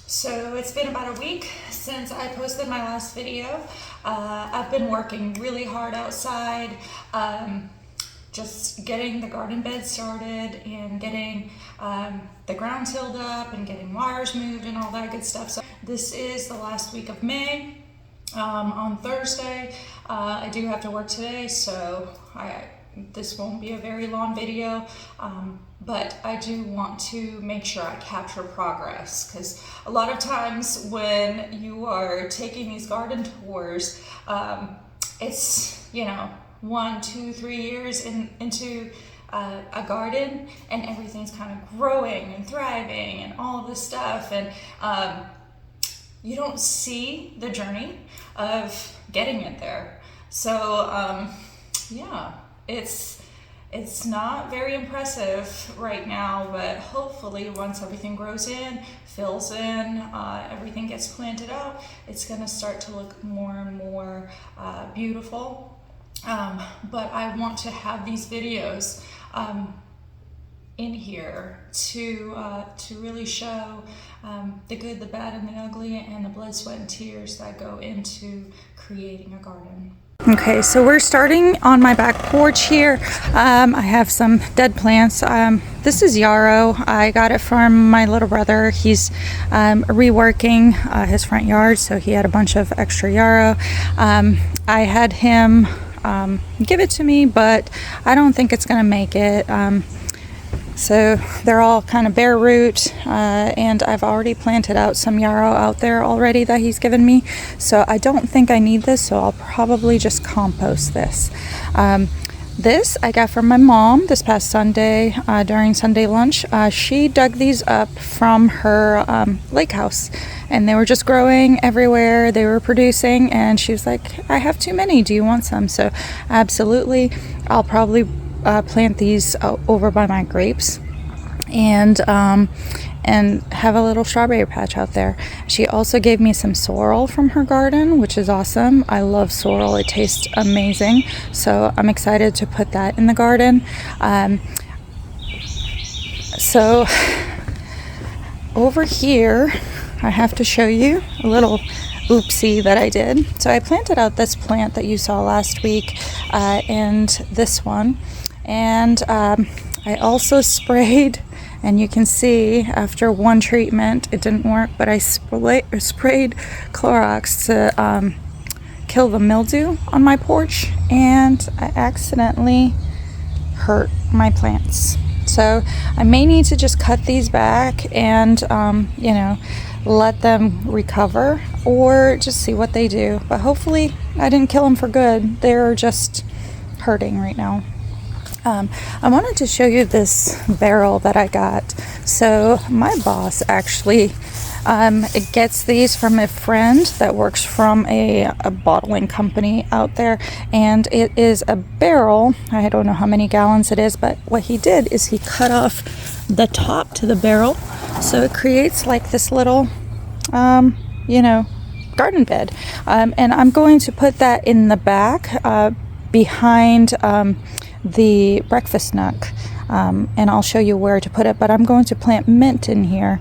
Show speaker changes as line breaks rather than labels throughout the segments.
So it's been about a week since I posted my last video. I've been working really hard outside, just getting the garden bed started and getting the ground tilled up and getting wires moved and all that good stuff. So this is the last week of May. On Thursday, I do have to work today, so this won't be a very long video, but I do want to make sure I capture progress, because a lot of times when you are taking these garden tours, it's 1, 2, 3 years into a garden, and everything's kind of growing and thriving and all of this stuff, and you don't see the journey of getting it there. So yeah, it's not very impressive right now, but hopefully once everything grows in, fills in, everything gets planted out, it's going to start to look more and more beautiful. But I want to have these videos in here to really show the good, the bad, and the ugly, and the blood, sweat, and tears that go into creating a garden. Okay, so we're starting on my back porch here. I have some dead plants. This is yarrow. I got it from my little brother. He's reworking his front yard, so he had a bunch of extra yarrow. I had him give it to me, but I don't think it's gonna make it. So they're all kind of bare root, and I've already planted out some yarrow out there already that he's given me. So I don't think I need this, so I'll probably just compost this. This I got from my mom this past Sunday during Sunday lunch. She dug these up from her lake house, and they were just growing everywhere. They were producing, and she was like, I have too many. Do you want some? So absolutely. I'll probably plant these over by my grapes and have a little strawberry patch out there. She also gave me some sorrel from her garden, which is awesome. I love sorrel. It tastes amazing. So I'm excited to put that in the garden. So over here, I have to show you a little oopsie that I did. So I planted out this plant that you saw last week and this one. And I also sprayed, and you can see after one treatment it didn't work, but I sprayed Clorox to kill the mildew on my porch, and I accidentally hurt my plants. So I may need to just cut these back and let them recover, or just see what they do. But hopefully I didn't kill them for good. They're just hurting right now. I wanted to show you this barrel that I got. So my boss actually gets these from a friend that works from a bottling company out there, and it is a barrel. I don't know how many gallons it is, but what he did is he cut off the top to the barrel, so it creates like this little garden bed, and I'm going to put that in the back behind the breakfast nook, and I'll show you where to put it, but I'm going to plant mint in here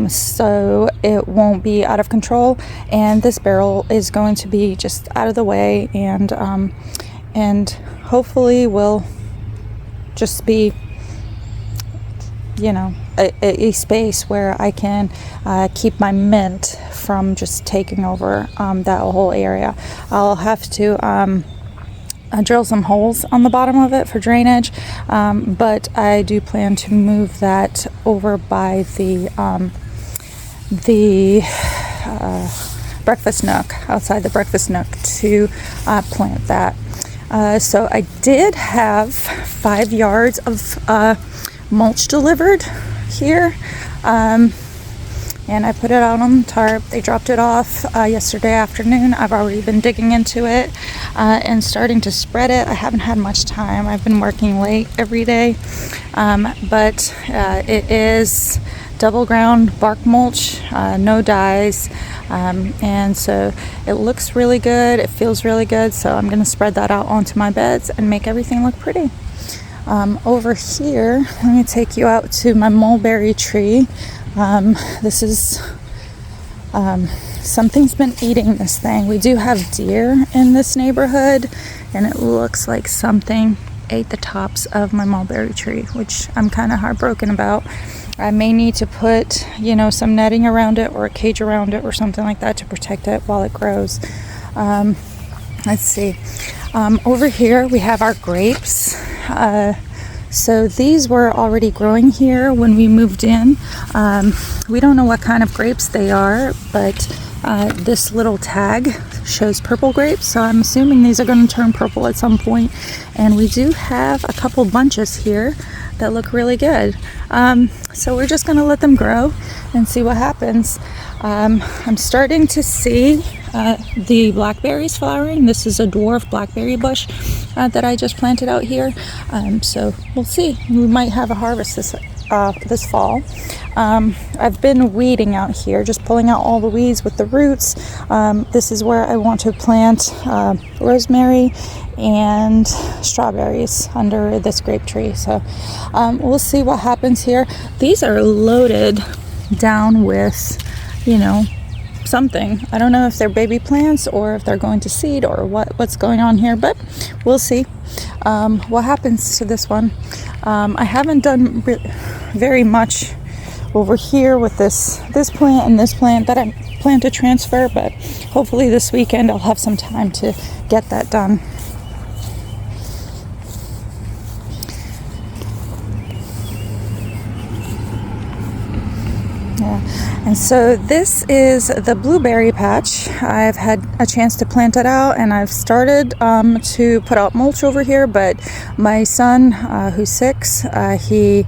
so it won't be out of control, and this barrel is going to be just out of the way, and hopefully will just be a space where I can keep my mint from just taking over that whole area. I'll have to drill some holes on the bottom of it for drainage, but I do plan to move that over by the breakfast nook, outside the breakfast nook, to plant that. So I did have 5 yards of mulch delivered here, and I put it out on the tarp. They dropped it off yesterday afternoon. I've already been digging into it and starting to spread it. I haven't had much time. I've been working late every day, but it is double ground bark mulch, no dyes, and so it looks really good. It feels really good, so I'm going to spread that out onto my beds and make everything look pretty. Over here, let me take you out to my mulberry tree. This is Something's been eating this thing. We do have deer in this neighborhood, and it looks like something ate the tops of my mulberry tree, which I'm kind of heartbroken about. I may need to put, some netting around it or a cage around it or something like that to protect it while it grows. Let's see. Over here we have our grapes. So these were already growing here when we moved in. We don't know what kind of grapes they are, but this little tag shows purple grapes, so I'm assuming these are going to turn purple at some point. And we do have a couple bunches here that look really good. So we're just going to let them grow and see what happens. I'm starting to see the blackberries flowering. This is a dwarf blackberry bush that I just planted out here. So we'll see. We might have a harvest this fall. I've been weeding out here, just pulling out all the weeds with the roots. This is where I want to plant rosemary and strawberries under this grape tree. So we'll see what happens here. These are loaded down with, something. I don't know if they're baby plants or if they're going to seed or what's going on here, but we'll see what happens to this one. I haven't done very much over here with this plant and this plant that I plan to transfer, but hopefully this weekend I'll have some time to get that done. And so this is the blueberry patch. I've had a chance to plant it out, and I've started to put out mulch over here, but my son, who's 6, he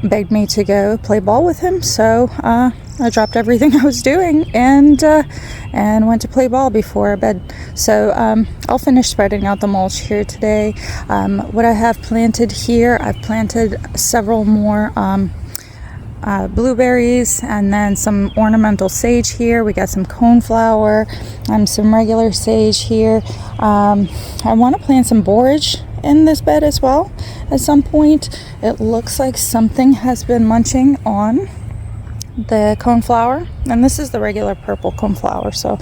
begged me to go play ball with him, so I dropped everything I was doing and went to play ball before bed. So I'll finish spreading out the mulch here today. What I have planted here, I've planted several more blueberries and then some ornamental sage here. We got some coneflower and some regular sage here. I want to plant some borage in this bed as well at some point. It looks like something has been munching on the coneflower, and this is the regular purple coneflower. So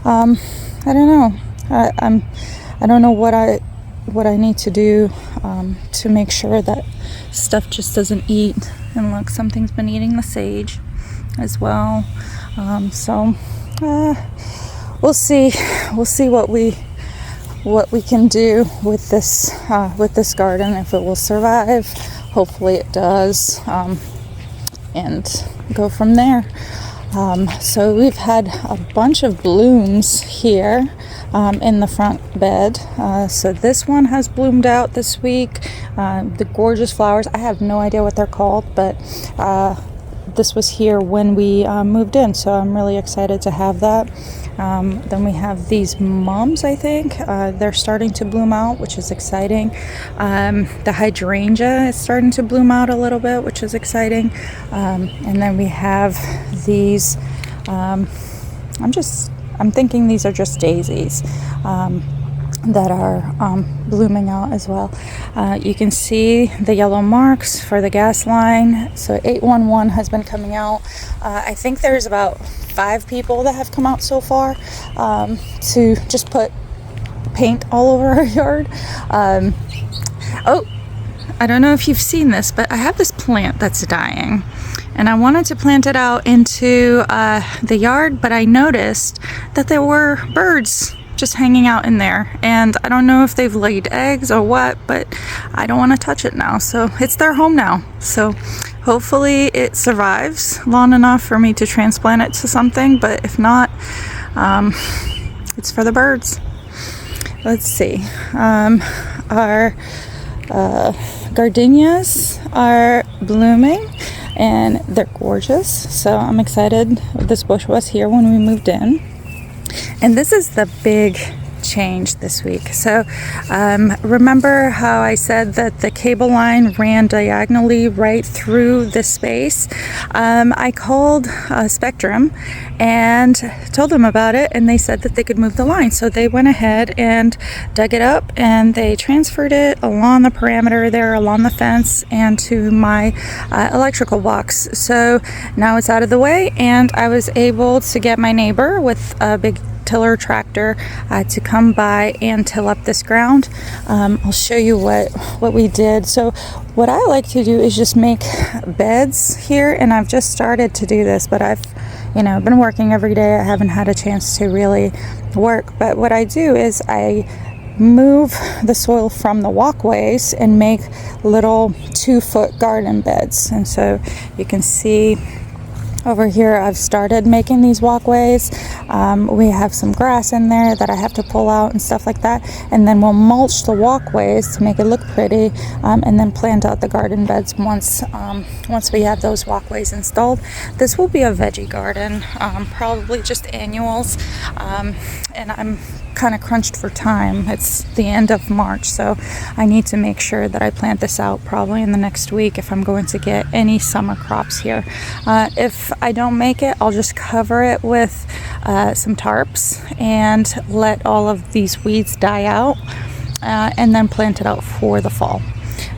I don't know. I don't know what I need to do to make sure that stuff just doesn't eat. And look, something's been eating the sage as well. So we'll see what we can do with this garden, if it will survive. Hopefully it does, and go from there. So we've had a bunch of blooms here in the front bed. So this one has bloomed out this week. The gorgeous flowers, I have no idea what they're called, but this was here when we moved in, so I'm really excited to have that. Then we have these mums, I think. They're starting to bloom out, which is exciting. The hydrangea is starting to bloom out a little bit, which is exciting. And then we have these, I'm thinking these are just daisies that are blooming out as well. You can see the yellow marks for the gas line. So 811 has been coming out. I think there's about 5 people that have come out so far to just put paint all over our yard. Oh, I don't know if you've seen this, but I have this plant that's dying. And I wanted to plant it out into the yard, but I noticed that there were birds just hanging out in there, and I don't know if they've laid eggs or what, but I don't want to touch it now. So it's their home now, so hopefully it survives long enough for me to transplant it to something, but if not, it's for the birds. Let's see. Our gardenias are blooming and they're gorgeous, so I'm excited. This bush was here when we moved in. And this is the big
changed this week. So remember how I said that the cable line ran diagonally right through this space? I called Spectrum and told them about it, and they said that they could move the line. So they went ahead and dug it up, and they transferred it along the perimeter there, along the fence, and to my electrical box. So now it's out of the way, and I was able to get my neighbor with a big tiller tractor to come by and till up this ground. I'll show you what we did. So what I like to do is just make beds here, and I've just started to do this, but I've been working every day. I haven't had a chance to really work, but what I do is I move the soil from the walkways and make little 2-foot garden beds. And so you can see over here I've started making these walkways. We have some grass in there that I have to pull out and stuff like that, and then we'll mulch the walkways to make it look pretty, and then plant out the garden beds once we have those walkways installed. This will be a veggie garden, probably just annuals, and I'm kind of crunched for time. It's the end of March, so I need to make sure that I plant this out probably in the next week if I'm going to get any summer crops here. If I don't make it, I'll just cover it with some tarps and let all of these weeds die out, and then plant it out for the fall.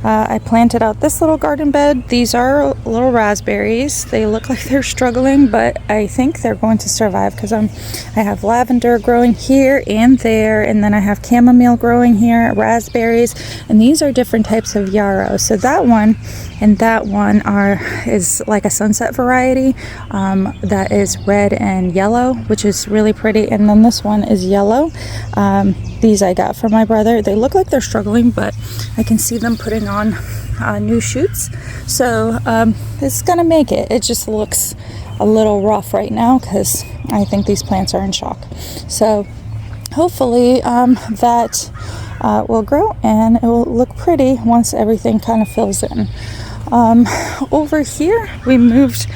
I planted out this little garden bed. These are little raspberries. They look like they're struggling, but I think they're going to survive because I have lavender growing here and there, and then I have chamomile growing here, raspberries, and these are different types of yarrow. So that one and that one is like a sunset variety that is red and yellow, which is really pretty, and then this one is yellow. These I got from my brother. They look like they're struggling, but I can see them putting on new shoots. So it's gonna make it. It just looks a little rough right now because I think these plants are in shock. So hopefully that will grow and it will look pretty once everything kind of fills in. Over here we moved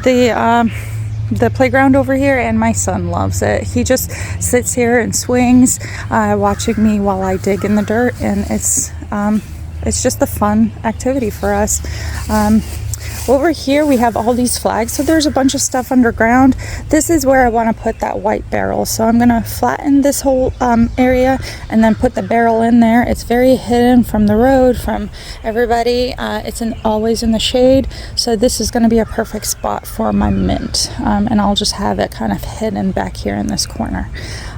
the playground over here, and my son loves it. He just sits here and swings, watching me while I dig in the dirt, and it's just a fun activity for us. Over here we have all these flags, so there's a bunch of stuff underground. This is where I want to put that white barrel, so I'm gonna flatten this whole area and then put the barrel in there. It's very hidden from the road, from everybody. It's always in the shade, so this is gonna be a perfect spot for my mint, and I'll just have it kind of hidden back here in this corner.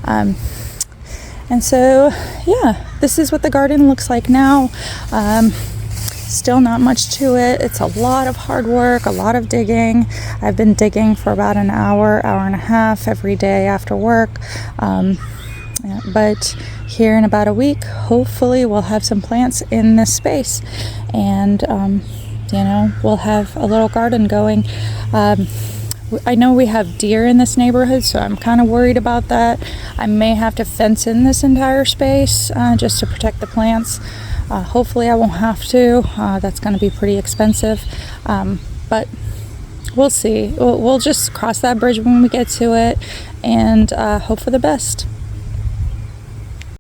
And so yeah, this is what the garden looks like now. Still not much to it. It's a lot of hard work, a lot of digging. I've been digging for about an hour and a half every day after work. But here in about a week, hopefully we'll have some plants in this space, and we'll have a little garden going. I know we have deer in this neighborhood, so I'm kind of worried about that. I may have to fence in this entire space just to protect the plants. Hopefully I won't have to. That's going to be pretty expensive, but we'll see. We'll just cross that bridge when we get to it, and hope for the best.